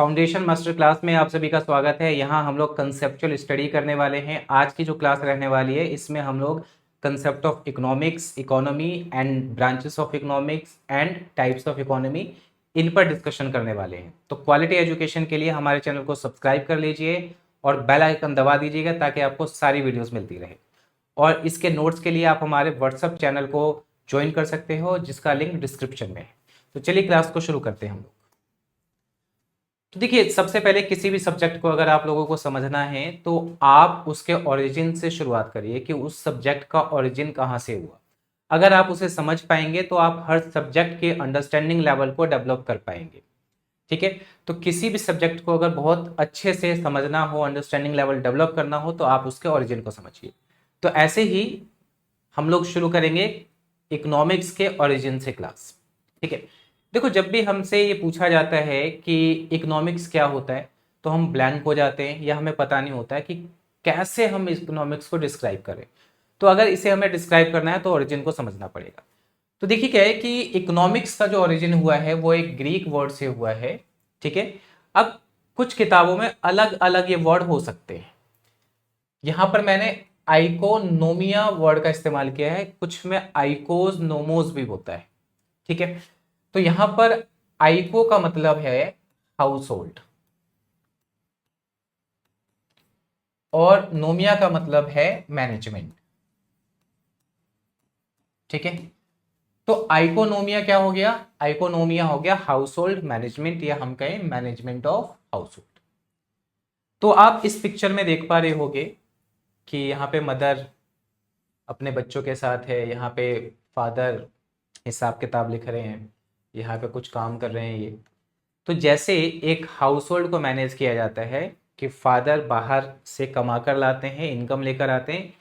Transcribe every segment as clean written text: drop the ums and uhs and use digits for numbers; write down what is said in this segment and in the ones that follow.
Foundation master class में आप सभी का स्वागत है। यहाँ हम लोग कंसेप्चुअल स्टडी करने वाले हैं। आज की जो क्लास रहने वाली है इसमें हम लोग concept of economics, economy and branches of economics and types of economy, इन पर डिस्कशन करने वाले हैं। तो क्वालिटी एजुकेशन के लिए हमारे चैनल को सब्सक्राइब कर लीजिए और बेल आइकन दबा दीजिएगा ताकि आपको सारी वीडियोस मिलती रहे। और इसके नोट्स के लिए आप हमारे व्हाट्सएप चैनल को ज्वाइन कर सकते हो जिसका लिंक डिस्क्रिप्शन में है। तो चलिए क्लास को शुरू करते हैं हम लोग। तो देखिए, सबसे पहले किसी भी सब्जेक्ट को अगर आप लोगों को समझना है तो आप उसके ओरिजिन से शुरुआत करिए कि उस सब्जेक्ट का ओरिजिन कहाँ से हुआ। अगर आप उसे समझ पाएंगे तो आप हर सब्जेक्ट के अंडरस्टैंडिंग लेवल को डेवलप कर पाएंगे। ठीक है, तो किसी भी सब्जेक्ट को अगर बहुत अच्छे से समझना हो, अंडरस्टैंडिंग लेवल डेवलप करना हो, तो आप उसके ओरिजिन को समझिए। तो ऐसे ही हम लोग शुरू करेंगे इकोनॉमिक्स के ओरिजिन से क्लास। ठीक है, देखो, जब भी हमसे ये पूछा जाता है कि इकोनॉमिक्स क्या होता है तो हम ब्लैंक हो जाते हैं या हमें पता नहीं होता है कि कैसे हम इकोनॉमिक्स को डिस्क्राइब करें। तो अगर इसे हमें डिस्क्राइब करना है तो ओरिजिन को समझना पड़ेगा। तो देखिए क्या है कि इकोनॉमिक्स का जो ओरिजिन हुआ है वो एक ग्रीक वर्ड से हुआ है। ठीक है, अब कुछ किताबों में अलग अलग ये वर्ड हो सकते हैं। यहां पर मैंने आइकोनोमिया वर्ड का इस्तेमाल किया है, कुछ में आइकोज नोमोज भी होता है। ठीक है, तो यहां पर आइको का मतलब है हाउस होल्ड और नोमिया का मतलब है मैनेजमेंट। ठीक है, तो आइकोनोमिया क्या हो गया? आइकोनोमिया हो गया हाउस होल्ड मैनेजमेंट, या हम कहें मैनेजमेंट ऑफ हाउस होल्ड। तो आप इस पिक्चर में देख पा रहे होगे कि यहाँ पे मदर अपने बच्चों के साथ है, यहाँ पे फादर हिसाब किताब लिख रहे हैं, यहाँ पे कुछ काम कर रहे हैं ये। तो जैसे एक हाउस होल्ड को मैनेज किया जाता है कि फादर बाहर से कमा कर लाते हैं, इनकम लेकर आते हैं,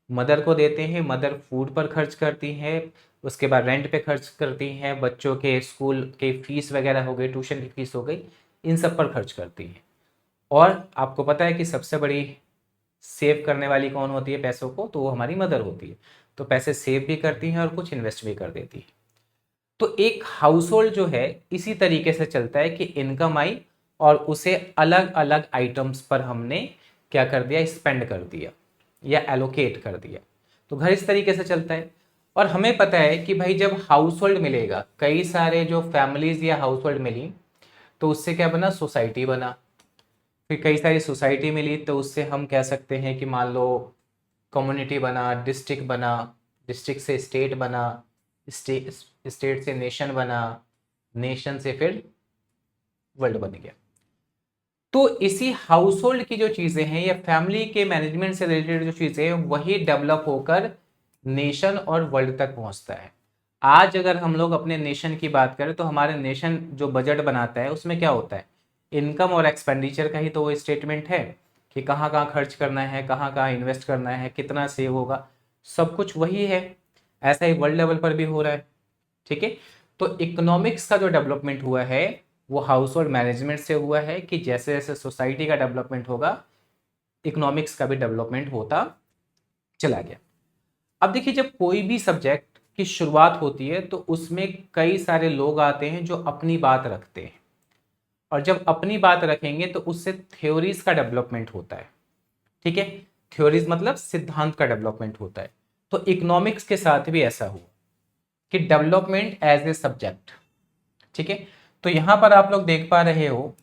मदर को देते हैं, मदर फूड पर खर्च करती है, उसके बाद रेंट पे खर्च करती हैं, बच्चों के स्कूल के फीस वगैरह हो गई, ट्यूशन की फीस हो गई, इन सब पर खर्च करती हैं। और आपको पता है कि सबसे बड़ी सेव करने वाली कौन होती है पैसों को? तो वो हमारी मदर होती है। तो पैसे सेव भी करती हैं और कुछ इन्वेस्ट भी कर देती है। तो एक हाउस होल्ड जो है इसी तरीके से चलता है कि इनकम आई और उसे अलग अलग आइटम्स पर हमने क्या कर दिया? स्पेंड कर दिया या एलोकेट कर दिया। तो घर इस तरीके से चलता है। और हमें पता है कि भाई जब हाउस होल्ड मिलेगा, कई सारे जो फैमिलीज या हाउस होल्ड मिली, तो उससे क्या बना? सोसाइटी बना। फिर कई सारी सोसाइटी मिली तो उससे हम कह सकते हैं कि मान लो कम्युनिटी बना, डिस्ट्रिक्ट बना, डिस्ट्रिक्ट से स्टेट बना, स्टेट से नेशन बना, नेशन से फिर वर्ल्ड बन गया। तो इसी हाउस होल्ड की जो चीजें हैं या फैमिली के मैनेजमेंट से रिलेटेड जो चीजें हैं वही डेवलप होकर नेशन और वर्ल्ड तक पहुंचता है। आज अगर हम लोग अपने नेशन की बात करें तो हमारे नेशन जो बजट बनाता है उसमें क्या होता है? इनकम और एक्सपेंडिचर का ही तो वो स्टेटमेंट है कि कहाँ कहाँ खर्च करना है, कहाँ कहाँ इन्वेस्ट करना है, कितना सेव होगा, सब कुछ वही है। ऐसा ही वर्ल्ड लेवल पर भी हो रहा है। ठीक है, तो इकोनॉमिक्स का जो डेवलपमेंट हुआ है वो हाउस होल्ड मैनेजमेंट से हुआ है कि जैसे जैसे सोसाइटी का डेवलपमेंट होगा इकोनॉमिक्स का भी डेवलपमेंट होता चला गया। अब देखिए, जब कोई भी सब्जेक्ट की शुरुआत होती है तो उसमें कई सारे लोग आते हैं जो अपनी बात रखते हैं, और जब अपनी बात रखेंगे तो उससे थ्योरीज का डेवलपमेंट होता है। ठीक है, थ्योरीज मतलब सिद्धांत का डेवलपमेंट होता है। तो इकोनॉमिक्स के साथ भी ऐसा हुआ कि डेवलपमेंट एज ए सब्जेक्ट। ठीक है, तो यहां पर आप लोग देख पा रहे हो,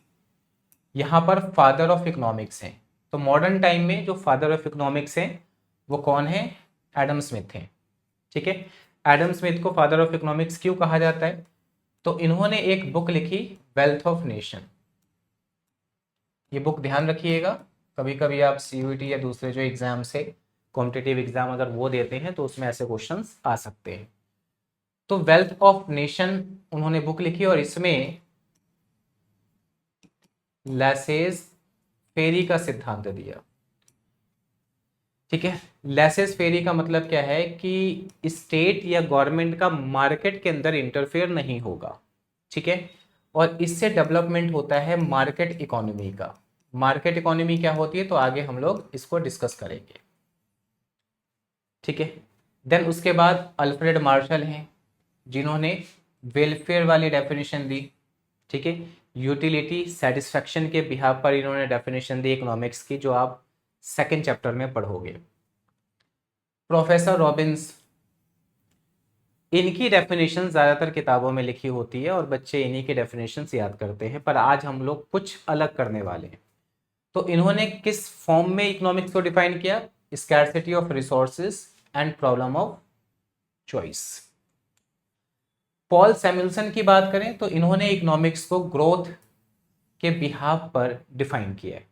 यहां पर फादर ऑफ इकोनॉमिक्स हैं। तो मॉडर्न टाइम में जो फादर ऑफ इकोनॉमिक्स हैं वो कौन है? एडम स्मिथ हैं। ठीक है, एडम स्मिथ को फादर ऑफ इकोनॉमिक्स क्यों कहा जाता है? तो इन्होंने एक बुक लिखी, वेल्थ ऑफ नेशन। ये बुक ध्यान रखिएगा, कभी कभी आप सीयूईटी या दूसरे जो एग्जाम से कॉम्पिटिटिव एग्जाम अगर वो देते हैं तो उसमें ऐसे क्वेश्चंस आ सकते हैं। तो वेल्थ ऑफ नेशन उन्होंने बुक लिखी और इसमें लैसेस फेरी का सिद्धांत दिया। ठीक है, लैसेस फेरी का मतलब क्या है कि स्टेट या गवर्नमेंट का मार्केट के अंदर इंटरफेयर नहीं होगा। ठीक है, और इससे डेवलपमेंट होता है मार्केट इकोनॉमी का। मार्केट इकोनॉमी क्या होती है तो आगे हम लोग इसको डिस्कस करेंगे। ठीक है, देन उसके बाद अल्फ्रेड मार्शल हैं जिन्होंने वेलफेयर वाली डेफिनेशन दी। ठीक है, यूटिलिटी, सेटिस्फैक्शन के बिहाफ पर इन्होंने डेफिनेशन दी इकोनॉमिक्स की, जो आप सेकेंड चैप्टर में पढ़ोगे। प्रोफेसर रॉबिन्स, इनकी डेफिनेशन ज़्यादातर किताबों में लिखी होती है और बच्चे इन्हीं की डेफिनेशन याद करते हैं, पर आज हम लोग कुछ अलग करने वाले हैं। तो इन्होंने किस फॉर्म में इकोनॉमिक्स को डिफाइन किया? Scarcity of resources and problem of choice. Paul Samuelson की बात करें तो इन्होंने इकोनॉमिक्स को ग्रोथ के बिहाफ पर डिफाइन किया है।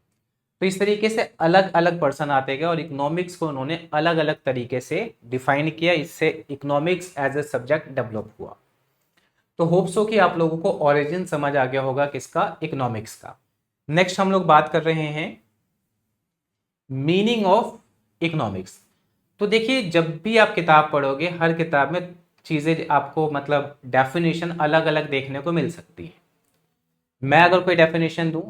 तो इस तरीके से अलग अलग पर्सन आते गए और इकोनॉमिक्स को उन्होंने अलग अलग तरीके से डिफाइन किया, इससे economics as a subject develop हुआ। तो होप सो कि आप लोगों को ओरिजिन समझ आ गया होगा किसका? इकोनॉमिक्स का। नेक्स्ट हम लोग बात कर रहे हैं मीनिंग ऑफ इकोनॉमिक्स। तो देखिए, जब भी आप किताब पढ़ोगे, हर किताब में चीज़ें आपको मतलब डेफिनेशन अलग अलग देखने को मिल सकती है। मैं अगर कोई डेफिनेशन दूं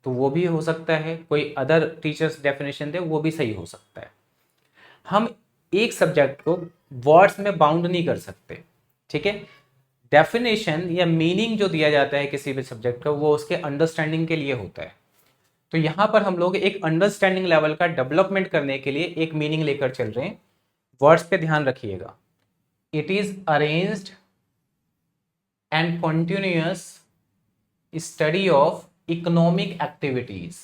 तो वो भी हो सकता है, कोई अदर टीचर्स डेफिनेशन दे वो भी सही हो सकता है। हम एक सब्जेक्ट को वर्ड्स में बाउंड नहीं कर सकते, ठीक है। डेफिनेशन या मीनिंग जो दिया जाता है किसी भी सब्जेक्ट का, वो उसके अंडरस्टैंडिंग के लिए होता है। तो यहां पर हम लोग एक अंडरस्टैंडिंग लेवल का डेवलपमेंट करने के लिए एक मीनिंग लेकर चल रहे हैं। वर्ड्स पे ध्यान रखिएगा। It is arranged and continuous study of economic activities.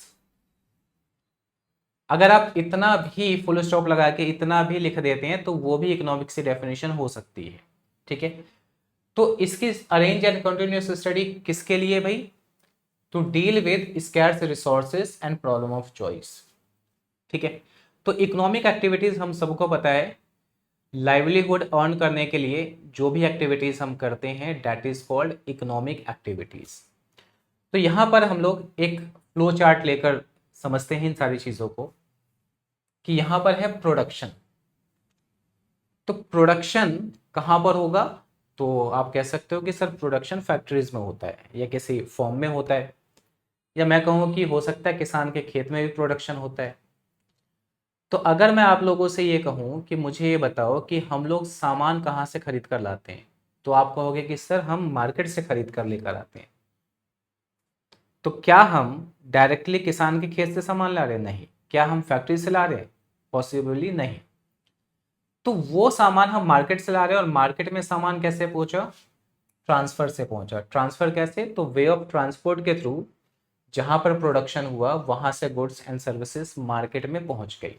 अगर आप इतना भी फुल स्टॉप लगा के इतना भी लिख देते हैं तो वो भी इकोनॉमिक्स की डेफिनेशन हो सकती है, ठीक है। तो इसकी अरेंज एंड कंटिन्यूअस स्टडी किसके लिए भाई? To deal with scarce resources and problem of choice, ठीक है। तो इकोनॉमिक एक्टिविटीज हम सबको पता है, लाइवलीहुड अर्न करने के लिए जो भी एक्टिविटीज हम करते हैं that is called economic activities. तो यहां पर हम लोग एक फ्लो चार्ट लेकर समझते हैं इन सारी चीजों को, कि यहां पर है प्रोडक्शन। तो प्रोडक्शन कहां पर होगा? तो आप कह सकते हो कि सर प्रोडक्शन फैक्ट्रीज में होता है या किसी फॉर्म में होता है, या मैं कहूँ कि हो सकता है किसान के खेत में भी प्रोडक्शन होता है। तो अगर मैं आप लोगों से ये कहूँ कि मुझे ये बताओ कि हम लोग सामान कहाँ से खरीद कर लाते हैं, तो आप कहोगे कि सर हम मार्केट से खरीद कर लेकर आते हैं। तो क्या हम डायरेक्टली किसान के खेत से सामान ला रहे हैं? नहीं। क्या हम फैक्ट्री से ला रहे हैं? पॉसिबली नहीं। तो वो सामान हम मार्केट से ला रहे हैं, और मार्केट में सामान कैसे पहुंचा? ट्रांसफर से पहुंचा। ट्रांसफर कैसे? तो वे ऑफ ट्रांसपोर्ट के थ्रू जहां पर प्रोडक्शन हुआ वहां से गुड्स एंड सर्विसेज मार्केट में पहुंच गई।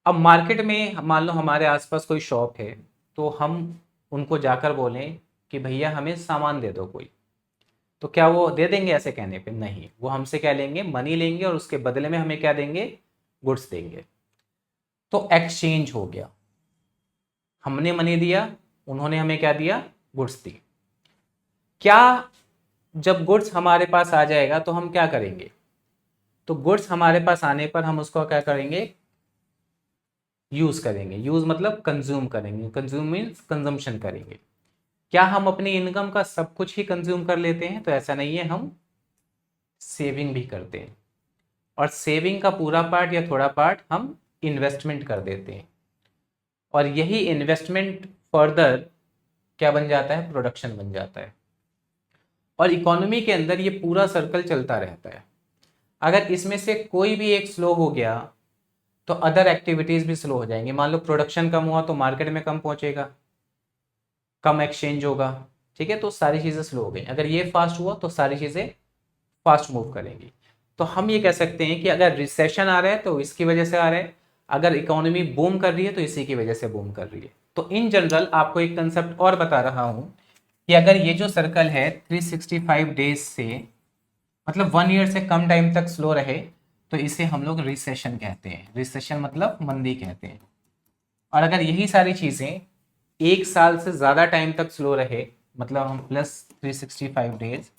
अब मार्केट में मान लो हमारे आसपास कोई शॉप है, तो हम उनको जाकर बोलें कि भैया हमें सामान दे दो कोई, तो क्या वो दे देंगे ऐसे कहने पे? नहीं। वो हमसे क्या लेंगे? मनी लेंगे, और उसके बदले में हमें क्या देंगे? गुड्स देंगे। तो एक्सचेंज हो गया। हमने मनी दिया, उन्होंने हमें क्या दिया? गुड्स दी। क्या जब गुड्स हमारे पास आ जाएगा तो हम क्या करेंगे? तो गुड्स हमारे पास आने पर हम उसको क्या करेंगे? यूज करेंगे। यूज मतलब कंज्यूम करेंगे। कंज्यूम मीन्स कंजम्पशन करेंगे। क्या हम अपनी इनकम का सब कुछ ही कंज्यूम कर लेते हैं? तो ऐसा नहीं है, हम सेविंग भी करते हैं, और सेविंग का पूरा पार्ट या थोड़ा पार्ट हम इन्वेस्टमेंट कर देते हैं, और यही इन्वेस्टमेंट फर्दर क्या बन जाता है? प्रोडक्शन बन जाता है। और इकोनॉमी के अंदर ये पूरा सर्कल चलता रहता है। अगर इसमें से कोई भी एक स्लो हो गया तो अदर एक्टिविटीज भी स्लो हो जाएंगी। मान लो प्रोडक्शन कम हुआ तो मार्केट में कम पहुंचेगा, कम एक्सचेंज होगा, ठीक है। तो सारी चीजें स्लो हो गई। अगर ये फास्ट हुआ तो सारी चीजें फास्ट मूव करेंगी। तो हम ये कह सकते हैं कि अगर रिसेशन आ रहा है तो इसकी वजह से आ रहा है, अगर इकोनॉमी बूम कर रही है तो इसी की वजह से बूम कर रही है। तो इन जनरल आपको एक कंसेप्ट और बता रहा हूं कि अगर ये जो सर्कल है 365 डेज से मतलब 1 ईयर से कम टाइम तक स्लो रहे तो इसे हम लोग रिसेशन कहते हैं। रिसेशन मतलब मंदी कहते हैं। और अगर यही सारी चीजें 1 साल से ज्यादा टाइम तक स्लो रहे, मतलब हम प्लस 365 डेज,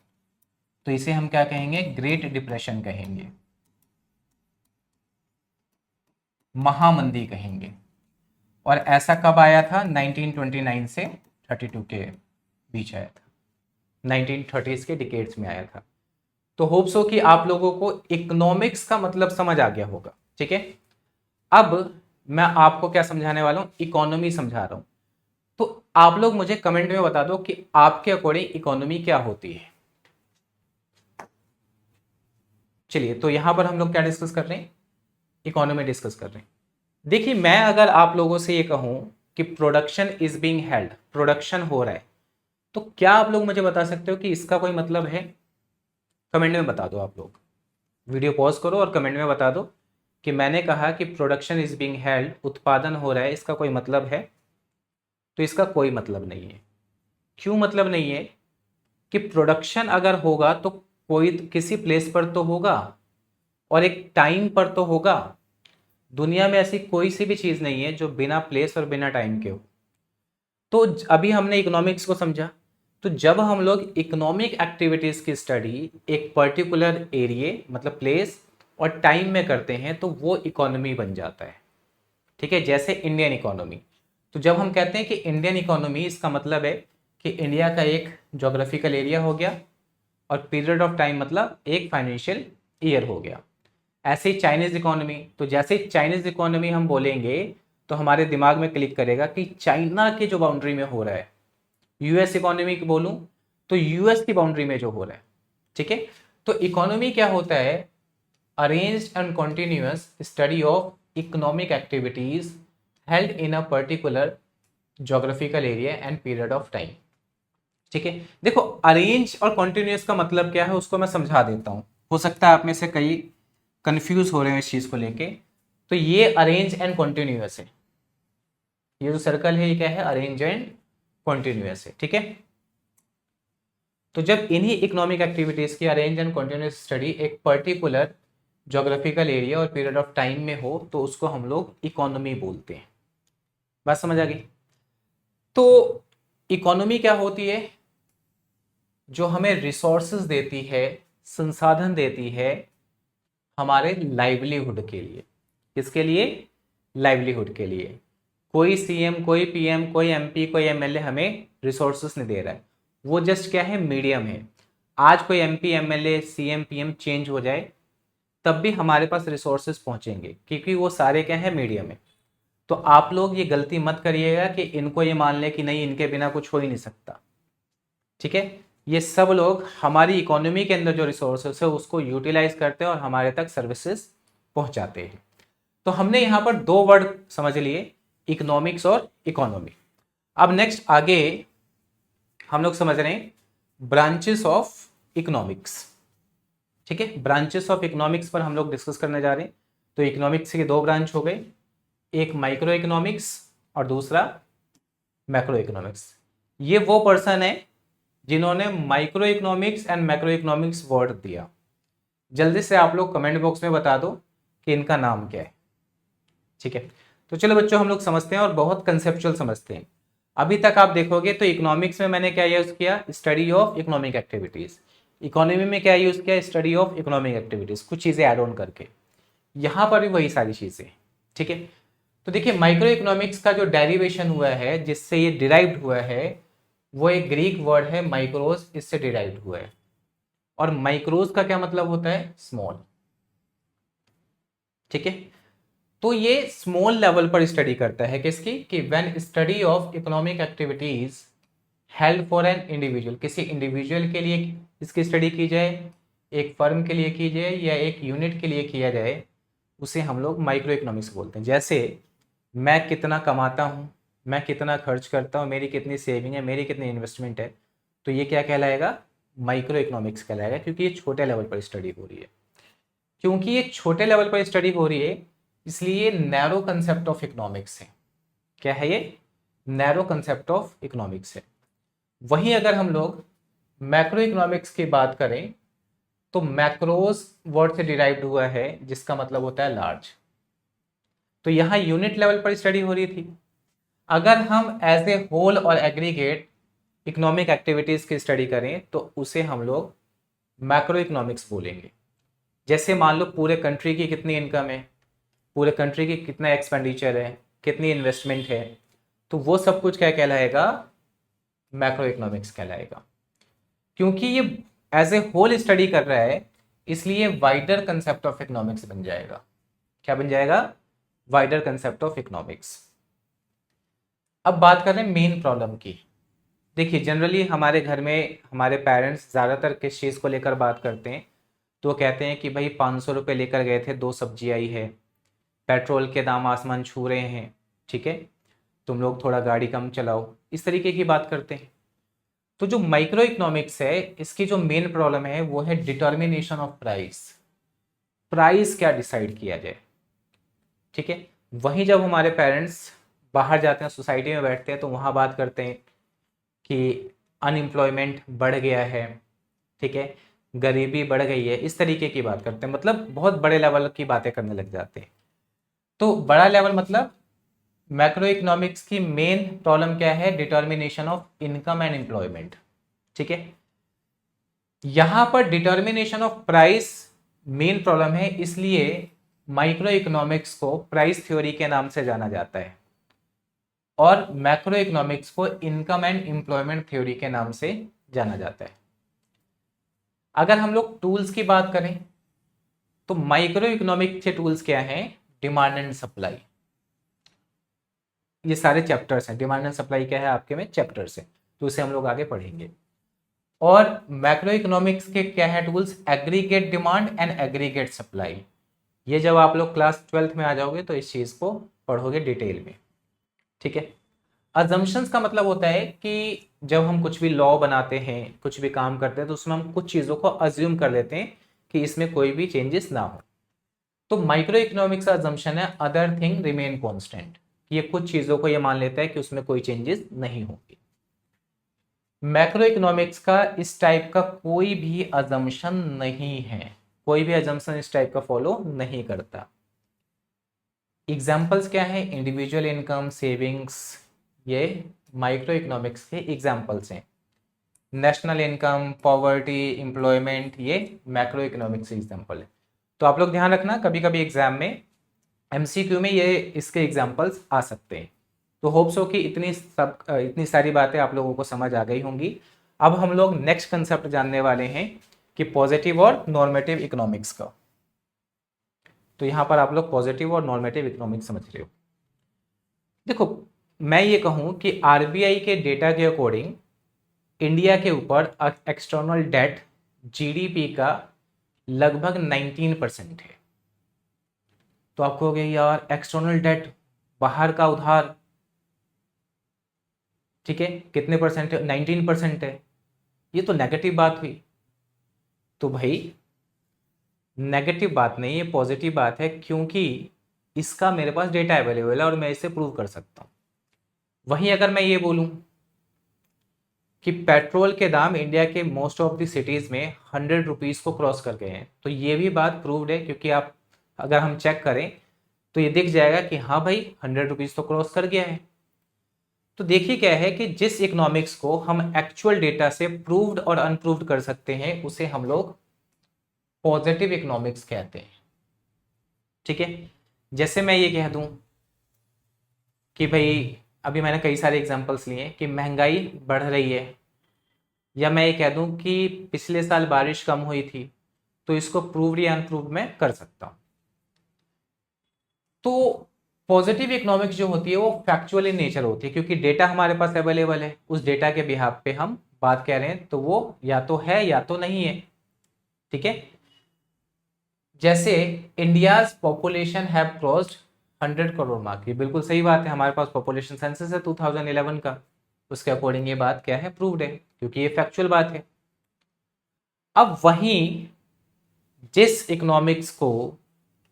तो इसे हम क्या कहेंगे? ग्रेट डिप्रेशन कहेंगे, महामंदी कहेंगे। और ऐसा कब आया था? 1929 से 32 के बीच आया था, 1930s के डिकेड्स में आया था। तो होप्स हो कि आप लोगों को इकोनॉमिक्स का मतलब समझ आ गया होगा, ठीक है। अब मैं आपको क्या समझाने वाला हूं? इकोनॉमी समझा रहा हूं। तो आप लोग मुझे कमेंट में बता दो कि आपके अकॉर्डिंग इकोनॉमी क्या होती है। चलिए, तो यहाँ पर हम लोग क्या डिस्कस कर रहे हैं, इकोनॉमी डिस्कस कर रहे हैं। देखिए, मैं अगर आप लोगों से ये कहूँ कि production is being held, production हो रहा है, तो क्या आप लोग मुझे बता सकते हो कि इसका कोई मतलब है? कमेंट में बता दो आप लोग, वीडियो पॉज करो और कमेंट में बता दो कि मैंने कहा कि प्रोडक्शन इज बीइंग हेल्ड, उत्पादन हो रहा है, इसका कोई मतलब है? तो इसका कोई मतलब नहीं है। क्यों मतलब नहीं है? कि प्रोडक्शन अगर होगा तो कोई किसी प्लेस पर तो होगा और एक टाइम पर तो होगा। दुनिया में ऐसी कोई सी भी चीज नहीं है जो बिना प्लेस और बिना टाइम के हो। तो अभी हमने इकोनॉमिक्स को समझा, तो जब हम लोग इकोनॉमिक एक्टिविटीज की स्टडी एक पर्टिकुलर एरिया मतलब प्लेस और टाइम में करते हैं तो वो इकोनॉमी बन जाता है। ठीक है, जैसे इंडियन इकोनॉमी। तो जब हम कहते हैं कि इंडियन इकोनॉमी, इसका मतलब है कि इंडिया का एक जोग्राफिकल एरिया हो गया और पीरियड ऑफ टाइम मतलब एक फाइनेंशियल ईयर हो गया। ऐसे ही चाइनीज इकोनॉमी, तो जैसे चाइनीज इकोनॉमी हम बोलेंगे तो हमारे दिमाग में क्लिक करेगा कि चाइना के जो बाउंड्री में हो रहा है। यूएस इकोनॉमी की बोलूं तो यूएस की बाउंड्री में जो हो रहा है। ठीक है, तो इकोनॉमी क्या होता है? Arranged and continuous study of economic activities held in a particular geographical area and period of time. ठीक है, देखो अरेंज और कॉन्टिन्यूअस का मतलब क्या है उसको मैं समझा देता हूं। हो सकता है आप में से कई कंफ्यूज हो रहे हैं इस चीज को लेके। तो ये अरेंज एंड कॉन्टिन्यूअस है, ये जो सर्कल है ये क्या है? अरेंज एंड कॉन्टिन्यूअस है। ठीक है, तो जब इन्हीं इकोनॉमिक एक्टिविटीज की अरेंज एंड कॉन्टिन्यूअस स्टडी एक पर्टिकुलर जोग्राफिकल एरिया और पीरियड ऑफ टाइम में हो तो उसको हम लोग इकोनॉमी बोलते हैं। बात समझ आ गई? तो इकोनॉमी क्या होती है? जो हमें रिसोर्सेज देती है, संसाधन देती है हमारे लाइवलीहुड के लिए। किसके लिए? लाइवलीहुड के लिए। कोई सीएम, कोई पीएम, कोई एमपी, कोई एमएलए हमें रिसोर्सेस नहीं दे रहा है। वो जस्ट क्या है? मीडियम है। आज कोई MP, MLA, CM, PM change हो जाए तब भी हमारे पास रिसोर्सेज पहुंचेंगे, क्योंकि वो सारे क्या है? मीडियम है। तो आप लोग ये गलती मत करिएगा कि इनको ये मान ले कि नहीं इनके बिना कुछ हो ही नहीं सकता। ठीक है, ये सब लोग हमारी इकोनॉमी के अंदर जो रिसोर्सेस है उसको यूटिलाइज करते हैं और हमारे तक सर्विसेज पहुंचाते हैं। तो हमने यहां पर दो वर्ड समझ लिए, इकोनॉमिक्स और इकोनॉमी। अब नेक्स्ट आगे हम लोग समझ रहे हैं ब्रांचेस ऑफ इकोनॉमिक्स। ठीक है, ब्रांचेस ऑफ इकोनॉमिक्स पर हम लोग डिस्कस करने जा रहे हैं। तो इकोनॉमिक्स के दो ब्रांच हो गए, एक माइक्रो इकोनॉमिक्स और दूसरा मैक्रो इकोनॉमिक्स। ये वो पर्सन है जिन्होंने micro economics and macro economics word दिया। जल्दी से आप लोग कमेंट बॉक्स में बता दो कि इनका नाम क्या है। ठीक है, तो चलो बच्चों हम लोग समझते हैं और बहुत कंसेप्चुअल समझते हैं। अभी तक आप देखोगे तो इकोनॉमिक्स में मैंने क्या यूज किया? Study of economic activities. Economy में क्या यूज किया? स्टडी ऑफ इकोनॉमिक एक्टिविटीज, कुछ चीजें ऐड ऑन करके। यहां पर भी वही सारी चीजें। ठीक है, तो देखिए माइक्रो इकोनॉमिक्स का जो डेरिवेशन हुआ है, जिससे ये डिराइव्ड हुआ है, वो एक ग्रीक वर्ड है माइक्रोज, इससे डिराइव्ड हुआ है। और माइक्रोज का क्या मतलब होता है? स्मॉल। ठीक है, तो ये स्मॉल लेवल पर स्टडी करता है किसकी? कि when study of economic activities help for an individual, किसी इंडिविजुअल के लिए इसकी स्टडी की जाए, एक फर्म के लिए की जाए या एक यूनिट के लिए किया जाए, उसे हम लोग माइक्रो इकोनॉमिक्स बोलते हैं। जैसे मैं कितना कमाता हूँ, मैं कितना खर्च करता हूँ, मेरी कितनी सेविंग है, मेरी कितनी इन्वेस्टमेंट है, तो ये क्या कहलाएगा? माइक्रो इकोनॉमिक्स कहलाएगा, क्योंकि ये छोटे लेवल पर स्टडी हो रही है। क्योंकि ये छोटे लेवल पर स्टडी हो रही है इसलिए नैरो कंसेप्ट ऑफ इकोनॉमिक्स है। क्या है ये? नैरो कंसेप्ट ऑफ इकोनॉमिक्स है। वहीं अगर हम लोग मैक्रो इकोनॉमिक्स की बात करें तो मैक्रोज वर्ड से डिराइव्ड हुआ है जिसका मतलब होता है लार्ज। तो यहां यूनिट लेवल पर स्टडी हो रही थी। अगर हम एज ए होल और एग्रीगेट इकोनॉमिक एक्टिविटीज की स्टडी करें तो उसे हम लोग मैक्रो इकोनॉमिक्स बोलेंगे। जैसे मान लो पूरे कंट्री की कितनी इनकम है, पूरे कंट्री की कितना एक्सपेंडिचर है, कितनी इन्वेस्टमेंट है, तो वो सब कुछ क्या कहलाएगा? मैक्रो इकोनॉमिक्स कहलाएगा। क्योंकि ये एज ए होल स्टडी कर रहा है इसलिए वाइडर कंसेप्ट ऑफ इकोनॉमिक्स बन जाएगा। क्या बन जाएगा? Wider concept of economics. अब बात कर रहे हैं मेन प्रॉब्लम की। देखिए जनरली हमारे घर में हमारे पेरेंट्स ज़्यादातर किस चीज़ को लेकर बात करते हैं? तो वो कहते हैं कि भाई 500 रुपये लेकर गए थे, 2 सब्जी आई है, पेट्रोल के दाम आसमान छू रहे हैं, ठीक है, तुम लोग थोड़ा गाड़ी कम चलाओ, इस तरीके की बात करते हैं। तो जो माइक्रो इकोनॉमिक्स है, इसकी जो मेन प्रॉब्लम है वो है डिटर्मिनेशन ऑफ प्राइस। प्राइस क्या डिसाइड किया जाए, ठीक है। वहीं जब हमारे पेरेंट्स बाहर जाते हैं, सोसाइटी में बैठते हैं, तो वहाँ बात करते हैं कि अनएम्प्लॉयमेंट बढ़ गया है, ठीक है, गरीबी बढ़ गई है, इस तरीके की बात करते हैं, मतलब बहुत बड़े लेवल की बातें करने लग जाते हैं। तो बड़ा लेवल मतलब मैक्रो इकोनॉमिक्स की मेन प्रॉब्लम क्या है, determination of income and employment, ठीक है। यहां पर determination of price main problem है, इसलिए माइक्रो इकोनॉमिक्स को प्राइस थ्योरी के नाम से जाना जाता है और मैक्रो इकोनॉमिक्स को इनकम एंड एम्प्लॉयमेंट थ्योरी के नाम से जाना जाता है। अगर हम लोग टूल्स की बात करें तो माइक्रो इकोनॉमिक के टूल्स क्या हैं, डिमांड एंड सप्लाई, ये सारे चैप्टर्स हैं। डिमांड एंड सप्लाई क्या है आपके में चैप्टर्स हैं, तो उसे हम लोग आगे पढ़ेंगे। और मैक्रो इकोनॉमिक्स के क्या है tools, aggregate demand and aggregate supply. ये जब आप लोग क्लास 12th में आ जाओगे तो इस चीज को पढ़ोगे डिटेल में, ठीक है। अजम्पशंस का मतलब होता है कि जब हम कुछ भी लॉ बनाते हैं, कुछ भी काम करते हैं, तो उसमें हम कुछ चीजों को अज्यूम कर लेते हैं कि इसमें कोई भी चेंजेस ना हो। तो माइक्रो इकोनॉमिक्स का अजम्पशन है अदर थिंग रिमेन कांस्टेंट, ये कुछ चीजों को ये मान लेता है कि उसमें कोई चेंजेस नहीं होंगे। मैक्रो इकोनॉमिक्स का इस टाइप का कोई भी अजम्पशन नहीं है, कोई भी अजम्पशन इस टाइप का फॉलो नहीं करता। एग्जाम्पल्स क्या है, इंडिविजुअल इनकम, सेविंग्स, ये माइक्रो इकोनॉमिक्स के एग्जाम्पल्स हैं। नेशनल इनकम, पॉवर्टी, एम्प्लॉयमेंट, ये मैक्रो इकोनॉमिक्स एग्जाम्पल है। तो आप लोग ध्यान रखना, कभी कभी एग्जाम में एमसीक्यू में ये इसके एग्जाम्पल्स आ सकते हैं। तो होप्स हो कि इतनी सारी बातें आप लोगों को समझ आ गई होंगी। अब हम लोग नेक्स्ट कंसेप्ट जानने वाले हैं कि पॉजिटिव और नॉर्मेटिव इकोनॉमिक्स का। तो यहाँ पर आप लोग पॉजिटिव और नॉर्मेटिव इकोनॉमिक्स समझ रहे हो। देखो, मैं ये कहूँ कि आरबीआई के डेटा के अकॉर्डिंग इंडिया के ऊपर एक्सटर्नल डेट जीडीपी का लगभग 19% है। तो आप कहोगे यार एक्सटर्नल डेट, बाहर का उधार, ठीक है, कितने परसेंट है, 19% है, ये तो नेगेटिव बात हुई। तो भाई नेगेटिव बात नहीं, ये पॉजिटिव बात है, क्योंकि इसका मेरे पास डेटा अवेलेबल है और मैं इसे प्रूव कर सकता हूं। वहीं अगर मैं ये बोलूं कि पेट्रोल के दाम इंडिया के मोस्ट ऑफ द सिटीज में 100 रुपीज को क्रॉस कर गए हैं, तो ये भी बात प्रूव्ड है, क्योंकि आप अगर हम चेक करें तो ये दिख जाएगा कि हाँ भाई 100 रुपीज तो क्रॉस कर गया है। तो देखिए क्या है कि जिस इकोनॉमिक्स को हम एक्चुअल डेटा से प्रूव्ड और अनप्रूव्ड कर सकते हैं उसे हम लोग पॉजिटिव इकोनॉमिक्स कहते हैं, ठीक है। जैसे मैं ये कह दूं कि भाई, अभी मैंने कई सारे एग्जांपल्स लिए कि महंगाई बढ़ रही है, या मैं ये कह दूं कि पिछले साल बारिश कम हुई थी, तो इसको प्रूव्ड या अनप्रूव्ड मैं कर सकता हूं। तो पॉजिटिव इकोनॉमिक्स जो होती है वो फैक्चुअल इन नेचर होती है, क्योंकि डेटा हमारे पास अवेलेबल है, उस डेटा के बिहाफ पे हम बात कह रहे हैं, तो वो या तो है या तो नहीं है, ठीक है। जैसे India's population have crossed 100 crore mark, ये बिल्कुल सही बात है, हमारे पास पॉपुलेशन सेंसस है 2011 का, उसके अकॉर्डिंग ये बात क्या है, प्रूव्ड है, क्योंकि ये फैक्चुअल बात है। अब वहीं जिस इकोनॉमिक्स को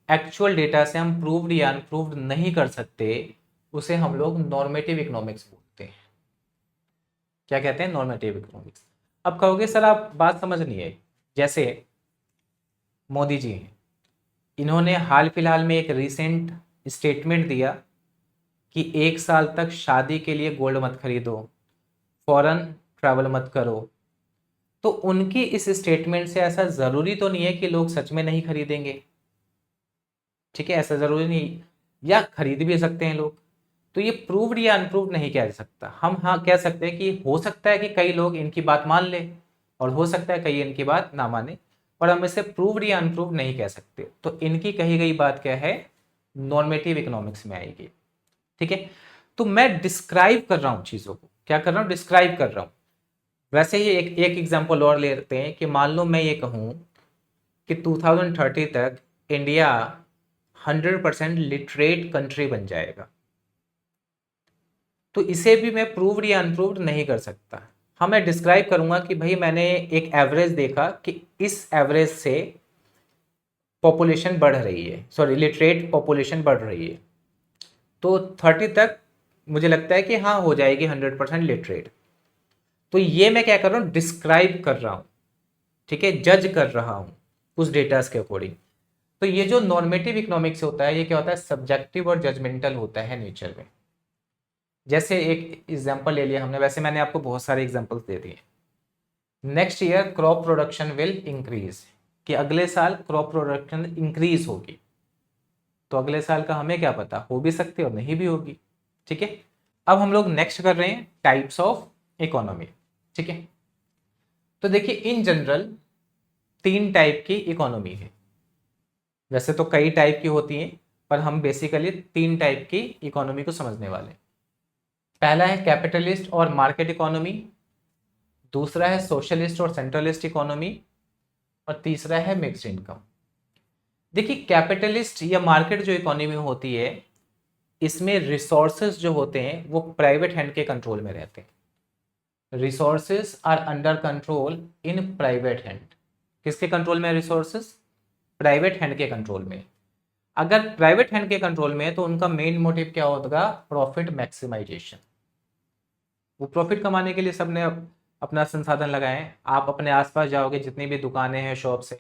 एक्चुअल डेटा से हम प्रूव्ड या अनप्रूव्ड नहीं कर सकते, उसे हम लोग नॉर्मेटिव इकोनॉमिक्स बोलते हैं। क्या कहते हैं, नॉर्मेटिव इकोनॉमिक्स। अब कहोगे सर आप बात समझ नहीं है, जैसे मोदी जी हैं, इन्होंने हाल फिलहाल में एक रिसेंट स्टेटमेंट दिया कि 1 साल तक शादी के लिए गोल्ड मत खरीदो, फॉरेन ट्रैवल मत करो। तो उनकी इस स्टेटमेंट से ऐसा जरूरी तो नहीं है कि लोग सच में नहीं खरीदेंगे, ठीक है, ऐसा जरूरी नहीं, या खरीद भी सकते हैं लोग। तो ये प्रूव्ड या अनप्रूव्ड नहीं कह सकता हम, हाँ कह सकते हैं कि हो सकता है कि कई लोग इनकी बात मान ले और हो सकता है कई इनकी बात ना माने, पर हम इसे प्रूव्ड या अनप्रूव्ड नहीं कह सकते। तो इनकी कही गई बात क्या है, नॉर्मेटिव इकोनॉमिक्स में आएगी, ठीक है। तो मैं डिस्क्राइब कर रहा हूं चीजों को, क्या कर रहा हूं, डिस्क्राइब कर रहा हूं। वैसे ही एक एग्जांपल और लेते हैं कि मान लो मैं ये कहूं कि 2030 तक इंडिया 100% लिटरेट कंट्री बन जाएगा। तो इसे भी मैं प्रूव्ड या अनप्रूव्ड नहीं कर सकता। हाँ, मैं डिस्क्राइब करूंगा कि भाई मैंने एक एवरेज देखा कि इस एवरेज से पॉपुलेशन बढ़ रही है, सॉरी लिटरेट पॉपुलेशन बढ़ रही है, तो 30 तक मुझे लगता है कि हाँ हो जाएगी 100% लिटरेट। तो ये मैं क्या कर रहा हूँ, डिस्क्राइब कर रहा हूँ, ठीक है, जज कर रहा हूँ उस डेटास के अकॉर्डिंग। तो ये जो नॉर्मेटिव इकोनॉमिक्स होता है, ये क्या होता है, सब्जेक्टिव और जजमेंटल होता है नेचर में। जैसे एक एग्जांपल ले लिया हमने, वैसे मैंने आपको बहुत सारे एग्जांपल्स दे दिए। Next year crop production will increase, कि अगले साल क्रॉप प्रोडक्शन इंक्रीज होगी। तो अगले साल का हमें क्या पता, हो भी सकती है और नहीं भी होगी, ठीक है। अब हम लोग नेक्स्ट कर रहे हैं टाइप्स ऑफ इकोनॉमी, ठीक है। तो देखिए इन जनरल 3 टाइप की इकोनॉमी है। वैसे तो कई टाइप की होती हैं, पर हम बेसिकली 3 टाइप की इकोनॉमी को समझने वाले हैं। पहला है कैपिटलिस्ट और मार्केट इकोनॉमी, दूसरा है सोशलिस्ट और सेंट्रलिस्ट इकोनॉमी, और तीसरा है मिक्स्ड इनकम। देखिए कैपिटलिस्ट या मार्केट जो इकोनॉमी होती है, इसमें रिसोर्सेज जो होते हैं वो प्राइवेट हैंड के कंट्रोल में रहते हैं। Resources are under control in private hand. किसके कंट्रोल में है रिसोर्सेज, प्राइवेट हैंड के कंट्रोल में। अगर प्राइवेट हैंड के कंट्रोल में है तो उनका मेन मोटिव क्या होगा, प्रॉफिट मैक्सिमाइजेशन। वो प्रॉफिट कमाने के लिए सबने अपना संसाधन लगाए हैं। आप अपने आसपास जाओगे, जितनी भी दुकानें हैं, शॉप्स है,